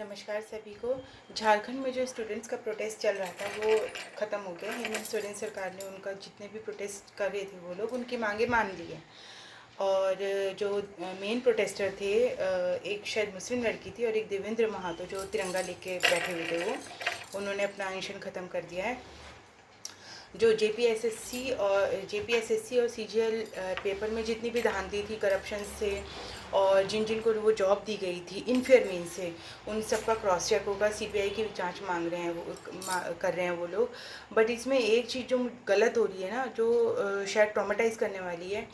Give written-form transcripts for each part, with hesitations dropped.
नमस्कार सभी को। झारखंड में जो स्टूडेंट्स का प्रोटेस्ट चल रहा था वो ख़त्म हो गया। हेमंत सोरेन सरकार ने उनका जितने भी प्रोटेस्ट कर रहे थे वो लोग उनकी मांगे मान ली हैं। और जो मेन प्रोटेस्टर थे, एक शायद मुस्लिम लड़की थी और एक देवेंद्र महातो जो तिरंगा लेके बैठे हुए थे, वो उन्होंने अपना अनशन ख़त्म कर दिया है। जो जेपीएसएससी और सीजीएल पेपर में जितनी भी धांधली थी, करप्शन से, और जिन जिन को वो जॉब दी गई थी इनफेयर मीन से, उन सब का क्रॉस चेक होगा। सीबीआई की जांच मांग रहे हैं वो, कर रहे हैं वो लोग। बट इसमें एक चीज़ जो गलत हो रही है ना, जो शायद ट्रॉमेटाइज़ करने वाली है,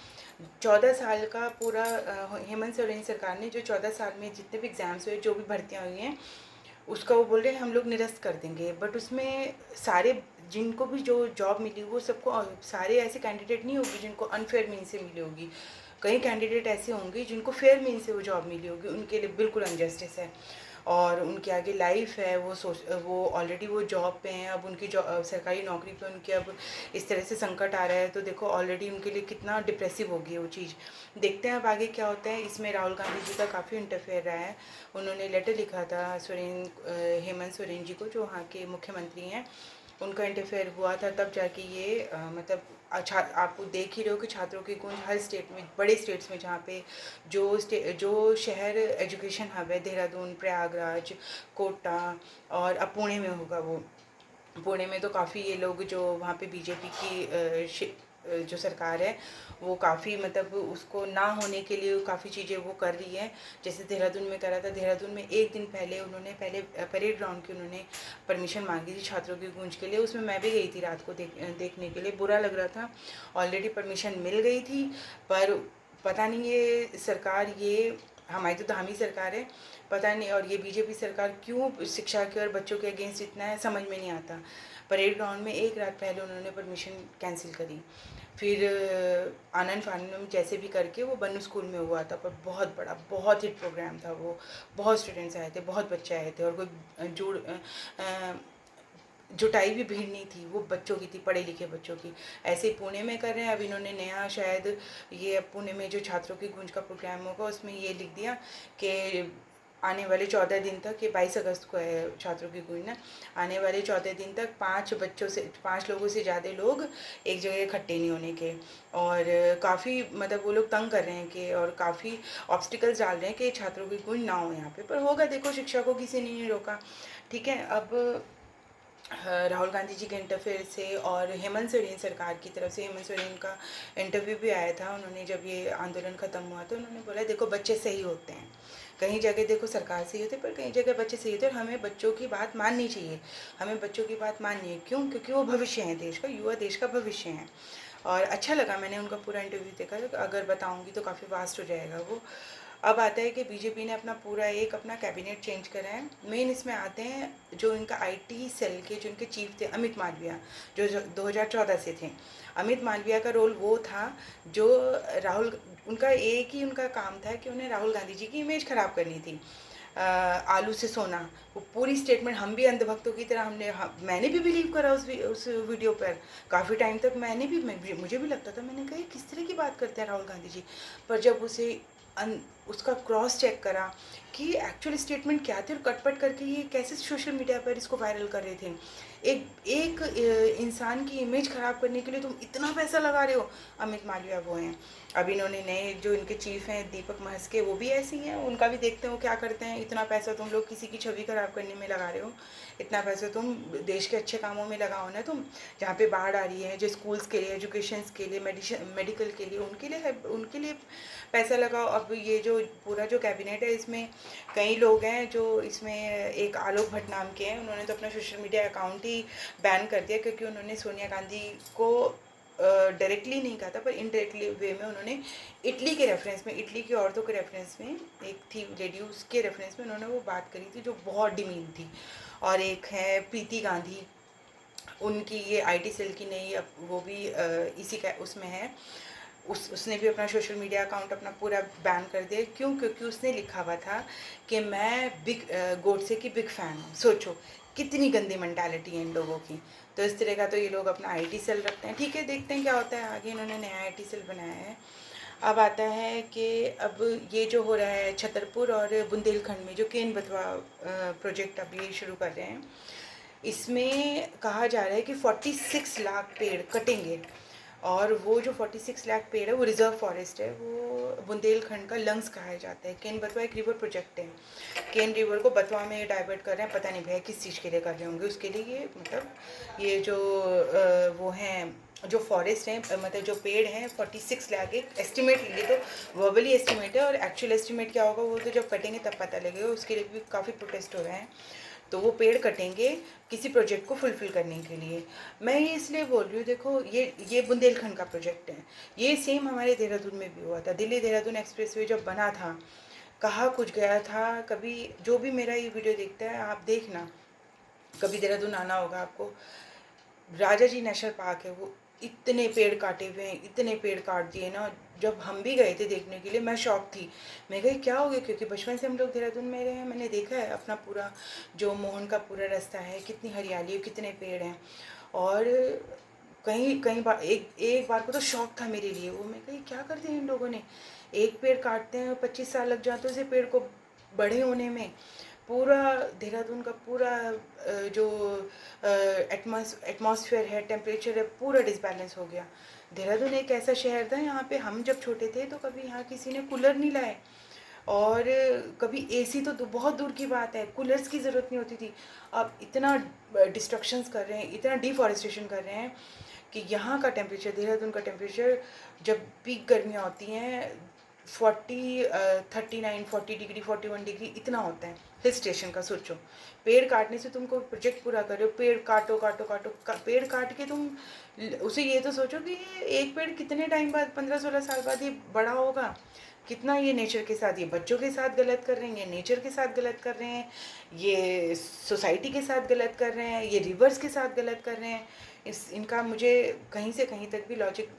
14 साल का पूरा हेमंत सोरेन सरकार ने जो 14 साल में जितने भी एग्ज़ाम्स हुए, जो भी भर्तियाँ हुई हैं, उसका वो बोल रहे हैं हम लोग निरस्त कर देंगे। बट उसमें सारे जिनको भी जो जॉब मिली वो सबको, सारे ऐसे कैंडिडेट नहीं होगी जिनको अनफेयर मीन से मिली होगी। कई कैंडिडेट ऐसे होंगे जिनको फेयर मीन से वो जॉब मिली होगी, उनके लिए बिल्कुल अनजस्टिस है। और उनके आगे लाइफ है, वो ऑलरेडी वो जॉब पे हैं, अब उनकी सरकारी नौकरी पे उनके अब इस तरह से संकट आ रहा है, तो देखो ऑलरेडी उनके लिए कितना डिप्रेसिव होगी वो चीज़। देखते हैं अब आगे क्या होता है। इसमें राहुल गांधी जी का काफ़ी इंटरफेयर रहा है। उन्होंने लेटर लिखा था हेमंत सोरेन जी को, जो वहाँ के मुख्यमंत्री हैं, उनका इंटरफेयर हुआ था तब जाके ये मतलब अच्छा, आप देख ही रहे हो कि छात्रों की गूंज हर स्टेट में, बड़े स्टेट्स में जहाँ पे जो शहर एजुकेशन हब है, देहरादून, प्रयागराज, कोटा, और अब पुणे में होगा वो। पुणे में तो काफ़ी ये लोग जो वहाँ पे बीजेपी की जो सरकार है वो काफ़ी मतलब उसको ना होने के लिए काफ़ी चीज़ें वो कर रही है। जैसे देहरादून में करा था, देहरादून में एक दिन पहले उन्होंने परेड ग्राउंड की उन्होंने परमिशन मांगी थी छात्रों की गूंज के लिए। उसमें मैं भी गई थी रात को देखने के लिए। बुरा लग रहा था, ऑलरेडी परमिशन मिल गई थी, पर पता नहीं ये सरकार, ये हमारी तो धामी सरकार है, पता नहीं, और ये बीजेपी सरकार क्यों शिक्षा के और बच्चों के अगेंस्ट इतना है, समझ में नहीं आता। परेड ग्राउंड में एक रात पहले उन्होंने परमिशन कैंसिल करी। फिर आनंद फानन जैसे भी करके वो बन्नू स्कूल में हुआ था, पर बहुत बड़ा, बहुत हिट प्रोग्राम था वो। बहुत स्टूडेंट्स आए थे, बहुत बच्चे आए थे, और कोई जुटाई भी भीड़ नहीं थी, वो बच्चों की थी, पढ़े लिखे बच्चों की। ऐसे ही पुणे में कर रहे हैं। अब इन्होंने नया शायद ये पुणे में जो छात्रों की गूंज का प्रोग्राम होगा उसमें ये लिख दिया कि आने वाले 14 दिन तक, ये 22 अगस्त को है छात्रों की गूंज ना, आने वाले 14 दिन तक 5 लोगों से ज़्यादा लोग एक जगह इकट्ठे नहीं होने के। और काफ़ी मतलब वो लोग तंग कर रहे हैं कि, और काफ़ी ऑब्स्टिकल्स डाल रहे हैं कि छात्रों की गूंज ना हो यहाँ पे। पर होगा, देखो, शिक्षा को किसी ने नहीं रोका। ठीक है। अब राहुल गांधी जी के इंटरफेयर से और हेमंत सोरेन सरकार की तरफ से, हेमंत सोरेन का इंटरव्यू भी आया था। उन्होंने जब ये आंदोलन ख़त्म हुआ तो उन्होंने बोला देखो बच्चे सही होते हैं, कहीं जगह देखो सरकार सही होती है पर कहीं जगह बच्चे सही होते हैं, और हमें बच्चों की बात माननी चाहिए। हमें बच्चों की बात माननी है, क्यों? क्योंकि वो भविष्य हैं देश का, युवा देश का भविष्य हैं। और अच्छा लगा, मैंने उनका पूरा इंटरव्यू देखा, अगर बताऊँगी तो काफ़ी वास्ट हो जाएगा वो। अब आता है कि बीजेपी ने अपना पूरा अपना कैबिनेट चेंज करा है। मेन इसमें आते हैं जो इनका आईटी सेल के जो इनके चीफ थे, अमित मालविया, जो 2014 से थे। अमित मालविया का रोल वो था जो उनका एक ही उनका काम था कि उन्हें राहुल गांधी जी की इमेज ख़राब करनी थी। आलू से सोना, वो पूरी स्टेटमेंट, हम भी अंधभक्तों की तरह मैंने भी बिलीव करा उस वीडियो पर। काफ़ी टाइम तक मुझे भी लगता था, मैंने कहा किस तरह की बात करते हैं राहुल गांधी जी। पर जब उसका क्रॉस चेक करा कि एक्चुअल स्टेटमेंट क्या थी और कटपट करके ये कैसे सोशल मीडिया पर इसको वायरल कर रहे थे। एक इंसान की इमेज ख़राब करने के लिए तुम इतना पैसा लगा रहे हो। अमित मालविया वो हैं। अब इन्होंने नए जो इनके चीफ हैं दीपक महस्के, वो भी ऐसे ही हैं। उनका भी देखते हो क्या करते हैं। इतना पैसा तुम लोग किसी की छवि ख़राब करने में लगा रहे हो, इतना पैसा तुम देश के अच्छे कामों में लगाओ ना। तुम जहाँ पे बाढ़ आ रही है, जो स्कूल्स के लिए, एजुकेशन के लिए, मेडिकल के लिए, उनके लिए पैसा लगाओ। अब ये जो पूरा जो कैबिनेट है इसमें कई लोग हैं जो इसमें, एक आलोक भट्ट नाम के हैं, उन्होंने तो अपना सोशल मीडिया अकाउंट ही बैन कर दिया क्योंकि उन्होंने सोनिया गांधी को डायरेक्टली नहीं कहा था पर इनडायरेक्टली वे में उन्होंने इटली के रेफरेंस में, इटली की औरतों के रेफरेंस में, एक थी लेडी उसके रेफरेंस में उन्होंने वो बात करी थी जो बहुत डिमीन थी। और एक है प्रीति गांधी, उनकी ये आईटी सेल की नहीं, अब वो भी इसी का उसमें है। उसने भी अपना सोशल मीडिया अकाउंट अपना पूरा बैन कर दिया। क्यों? क्योंकि उसने लिखा हुआ था कि मैं गोडसे की बिग फ़ैन हूँ। सोचो कितनी गंदी मेंटालिटी है इन लोगों की। तो इस तरह का तो ये लोग अपना आईटी सेल रखते हैं। ठीक है, देखते हैं क्या होता है आगे। इन्होंने नया आईटी सेल बनाया है। अब आता है कि अब ये जो हो रहा है छतरपुर और बुंदेलखंड में जो केन बेतवा प्रोजेक्ट अब ये शुरू कर रहे हैं, इसमें कहा जा रहा है कि 46 लाख पेड़ कटेंगे। और वो जो 46 लाख पेड़ है वो रिजर्व फॉरेस्ट है, वो बुंदेलखंड का लंग्स कहा जाता है। केन बेतवा एक रिवर प्रोजेक्ट है, केन रिवर को बेतवा में डाइवर्ट कर रहे हैं, पता नहीं भैया किस चीज़ के लिए कर रहे होंगे। उसके लिए ये मतलब ये जो वो हैं जो फॉरेस्ट हैं, मतलब जो पेड़ हैं 46 लाख, एक एस्टिमेट लिए तो वर्बली एस्टिमेट है, और एक्चुअल एस्टिमेट क्या होगा वो तो जब कटेंगे तब पता लगेगा। उसके लिए भी काफ़ी प्रोटेस्ट हो रहे हैं। तो वो पेड़ कटेंगे किसी प्रोजेक्ट को फुलफ़िल करने के लिए। मैं ये इसलिए बोल रही हूँ, देखो ये बुंदेलखंड का प्रोजेक्ट है, ये सेम हमारे देहरादून में भी हुआ था। दिल्ली देहरादून एक्सप्रेसवे जब बना था, कहा कुछ गया था। कभी जो भी मेरा ये वीडियो देखता है आप देखना, कभी देहरादून आना होगा आपको, राजा जी नेशनल पार्क है, वो इतने पेड़ काटे हुए हैं, इतने पेड़ काट दिए ना। जब हम भी गए थे देखने के लिए, मैं शॉक थी। मैं कही क्या हो गया, क्योंकि बचपन से हम लोग देहरादून में रहे हैं, मैंने देखा है अपना पूरा जो मोहन का पूरा रास्ता है, कितनी हरियाली है, कितने पेड़ हैं। और कहीं कहीं बार एक बार को तो शौक था मेरे लिए वो। मैं कही क्या कर दिया इन लोगों ने, एक पेड़ काटते हैं 25 साल लग जाते हैं उसे पेड़ को बड़े होने में। पूरा देहरादून का पूरा जो एटमॉस्फेयर है, टेम्परेचर है, पूरा डिसबैलेंस हो गया। देहरादून एक ऐसा शहर था, यहाँ पे हम जब छोटे थे तो कभी यहाँ किसी ने कूलर नहीं लाए, और कभी एसी तो बहुत दूर की बात है, कूलर्स की ज़रूरत नहीं होती थी। अब इतना डिस्ट्रक्शंस कर रहे हैं, इतना डिफॉरेस्टेशन कर रहे हैं कि यहाँ का टेम्परेचर, देहरादून का टेम्परेचर जब पीक गर्मियाँ होती हैं 40 39 40 डिग्री 41 डिग्री इतना होता है। हिल स्टेशन का सोचो, पेड़ काटने से तुमको प्रोजेक्ट पूरा कर रहे हो, पेड़ काटो काटो काटो पेड़ काट के तुम उसे ये तो सोचो कि एक पेड़ कितने टाइम बाद 15-16 साल बाद ये बड़ा होगा। कितना ये नेचर के साथ, ये बच्चों के साथ गलत कर रहे हैं, ये नेचर के साथ गलत कर रहे हैं, ये सोसाइटी के साथ गलत कर रहे हैं, ये रिवर्स के साथ गलत कर रहे हैं। इनका मुझे कहीं से कहीं तक भी लॉजिक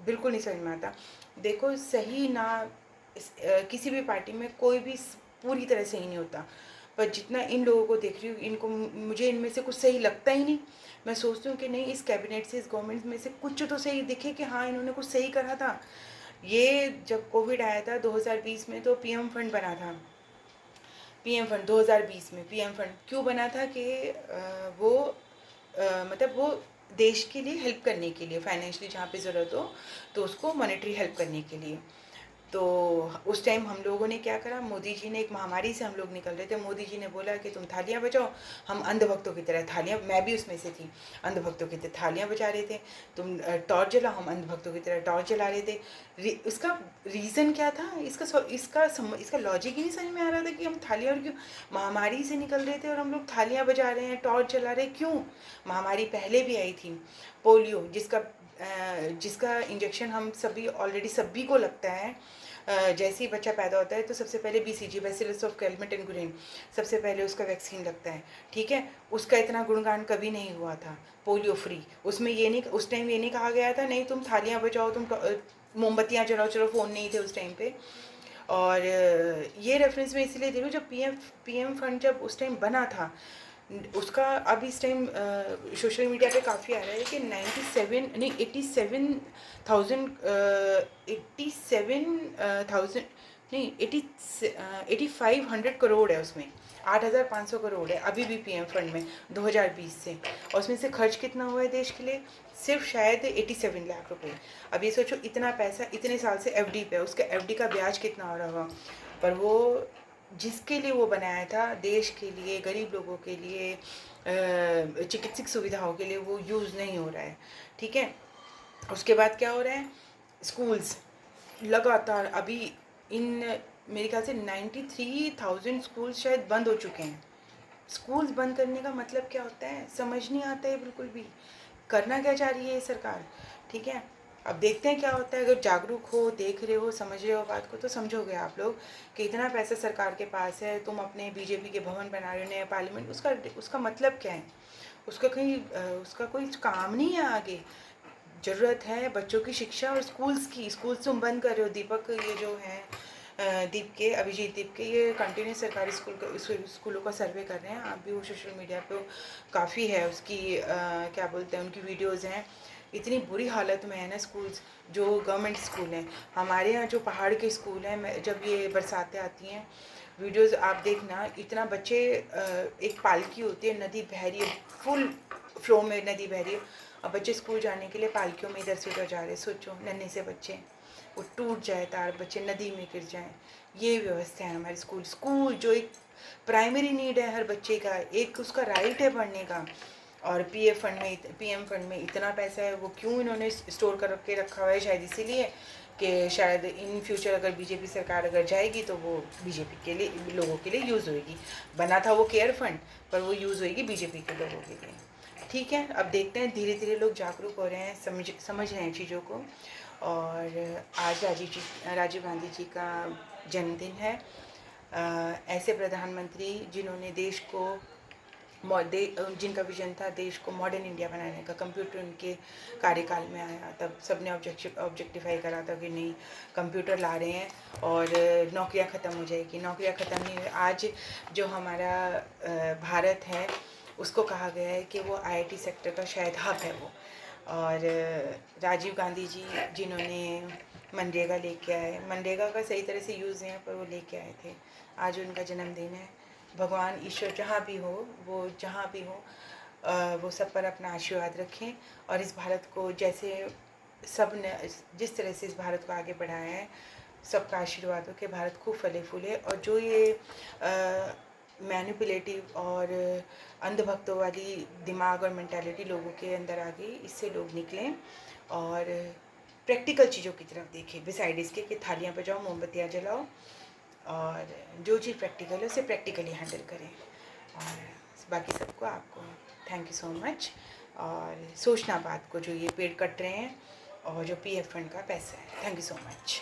बिल्कुल नहीं समझ में आता। देखो सही ना किसी भी पार्टी में कोई भी पूरी तरह सही नहीं होता, पर जितना इन लोगों को देख रही हूँ, इनको मुझे इनमें से कुछ सही लगता ही नहीं। मैं सोचती हूँ कि नहीं, इस कैबिनेट से, इस गवर्नमेंट में से कुछ तो सही दिखे कि हाँ इन्होंने कुछ सही करा था। ये जब कोविड आया था 2020 में तो पीएम फंड बना था। पीएम फंड 2020 में पीएम फंड क्यों बना था कि वो मतलब वो देश के लिए हेल्प करने के लिए, फाइनेंशियली जहाँ पे ज़रूरत हो तो उसको मॉनेटरी हेल्प करने के लिए। तो उस टाइम हम लोगों ने क्या करा, मोदी जी ने, एक महामारी से हम लोग निकल रहे थे, मोदी जी ने बोला कि तुम थालियां बजाओ। हम अंधभक्तों की तरह थालियां, मैं भी उसमें से थी, अंधभक्तों की तरह थालियां बजा रहे थे। तुम टॉर्च जलाओ, हम अंधभक्तों की तरह टॉर्च जला रहे थे। इसका रीज़न क्या था, इसका लॉजिक ही नहीं समझ में आ रहा था कि हम थालियां, और क्यों महामारी से निकल रहे थे और हम लोग थालियां बजा रहे हैं, टॉर्च जला रहे हैं, क्यों। महामारी पहले भी आई थी, पोलियो, जिसका इंजेक्शन हम सभी ऑलरेडी सभी को लगता है। जैसे ही बच्चा पैदा होता है तो सबसे पहले BCG, bacillus of Calmette and Guerin, सबसे पहले उसका वैक्सीन लगता है। ठीक है, उसका इतना गुणगान कभी नहीं हुआ था, पोलियो फ्री। उसमें ये नहीं, उस टाइम ये नहीं कहा गया था नहीं तुम थालियाँ बजाओ, तुम मोमबत्तियाँ जलाओ, चलो फ़ोन नहीं थे उस टाइम पे। और ये रेफरेंस मैं इसलिए दे रही हूँ, जब पीएम फंड जब उस टाइम बना था, उसका अब इस टाइम सोशल मीडिया पे काफ़ी आ रहा है कि 97 नहीं 87,000 नहीं 8500 करोड़ है उसमें, 8500 करोड़ है अभी भी पीएम फंड में 2020 से। और उसमें से खर्च कितना हुआ है देश के लिए, सिर्फ शायद 87 लाख रुपए। अब ये सोचो, इतना पैसा इतने साल से FD पे, उसका FD का ब्याज कितना हो रहा होगा, पर वो जिसके लिए वो बनाया था, देश के लिए, गरीब लोगों के लिए, चिकित्सक सुविधाओं के लिए, वो यूज़ नहीं हो रहा है। ठीक है, उसके बाद क्या हो रहा है, स्कूल्स लगातार अभी इन मेरे ख्याल से 93,000 स्कूल्स शायद बंद हो चुके हैं। स्कूल्स बंद करने का मतलब क्या होता है, समझ नहीं आता है बिल्कुल भी, करना क्या चाह रही है ये सरकार। ठीक है, अब देखते हैं क्या होता है। अगर जागरूक हो, देख रहे हो, समझ रहे हो बात को, तो समझोगे आप लोग कि इतना पैसा सरकार के पास है, तुम अपने बीजेपी के भवन बना रहे हो, नया पार्लियामेंट, उसका मतलब क्या है, उसका कहीं उसका कोई काम नहीं है आगे। ज़रूरत है बच्चों की शिक्षा और स्कूल्स तुम बंद कर रहे हो। दीपक ये जो है अभिजीत दीप के, ये कंटिन्यू सरकारी स्कूलों का सर्वे कर रहे हैं। आप भी वो सोशल मीडिया पे काफ़ी है उसकी क्या बोलते हैं, उनकी वीडियोज़ हैं इतनी बुरी हालत में है ना स्कूल्स, जो गवर्नमेंट स्कूल हैं। हमारे यहाँ जो पहाड़ के स्कूल हैं, मैं जब ये बरसातें आती हैं, वीडियोस आप देखना, इतना बच्चे एक पालकी होती है, नदी बह रही है, फुल फ्लो में नदी बह रही है, और बच्चे स्कूल जाने के लिए पालकियों में इधर से उधर जा रहे हैं। सोचो, नन्हे से बच्चे, वो टूट जाए तार, बच्चे नदी में गिर जाएं। ये व्यवस्था है हमारे स्कूल जो एक प्राइमरी नीड है हर बच्चे का, एक उसका राइट है पढ़ने का। और पीएम फंड में इतना पैसा है, वो क्यों इन्होंने स्टोर कर के रखा हुआ है? शायद इसीलिए कि शायद इन फ्यूचर अगर बीजेपी सरकार अगर जाएगी तो वो बीजेपी के लिए, लोगों के लिए यूज़ होएगी। बना था वो केयर फंड, पर वो यूज़ होएगी बीजेपी के लोगों के लिए। ठीक है, अब देखते हैं, धीरे धीरे लोग जागरूक हो रहे हैं, समझ रहे हैं चीज़ों को। और आज राजीव गांधी जी का जन्मदिन है। ऐसे प्रधानमंत्री जिन्होंने देश को जिनका विजन था देश को मॉडर्न इंडिया बनाने का, कंप्यूटर उनके कार्यकाल में आया, तब सबने ऑब्जेक्टिफाई करा था कि नहीं, कंप्यूटर ला रहे हैं और नौकरियां ख़त्म हो जाएगी। नौकरियां ख़त्म नहीं हुई। आज जो हमारा भारत है, उसको कहा गया है कि वो आईटी सेक्टर का शायद हब है वो। और राजीव गांधी जी जिन्होंने मनरेगा लेके आए, मनरेगा का सही तरह से यूज़ नहीं है, पर वो लेके आए थे। आज उनका जन्मदिन है। भगवान ईश्वर जहाँ भी हो, वो जहाँ भी हो, वो सब पर अपना आशीर्वाद रखें। और इस भारत को जैसे सब ने, जिस तरह से इस भारत को आगे बढ़ाया है, सबका आशीर्वाद हो कि भारत खूब फले फूले। और जो ये मैनिपुलेटिव और अंधभक्तों वाली दिमाग और मेंटालिटी लोगों के अंदर आ गई, इससे लोग निकलें और प्रैक्टिकल चीज़ों की तरफ देखें, बिसाइड इसके कि थालियाँ बजाओ, मोमबत्तियाँ जलाओ, और जो चीज़ प्रैक्टिकल है उसे प्रैक्टिकली हैंडल करें। और बाकी सबको आपको थैंक यू सो मच। और सोचना बात को, जो ये पेड़ कट रहे हैं और जो पीएफ फंड का पैसा है। Thank you so much.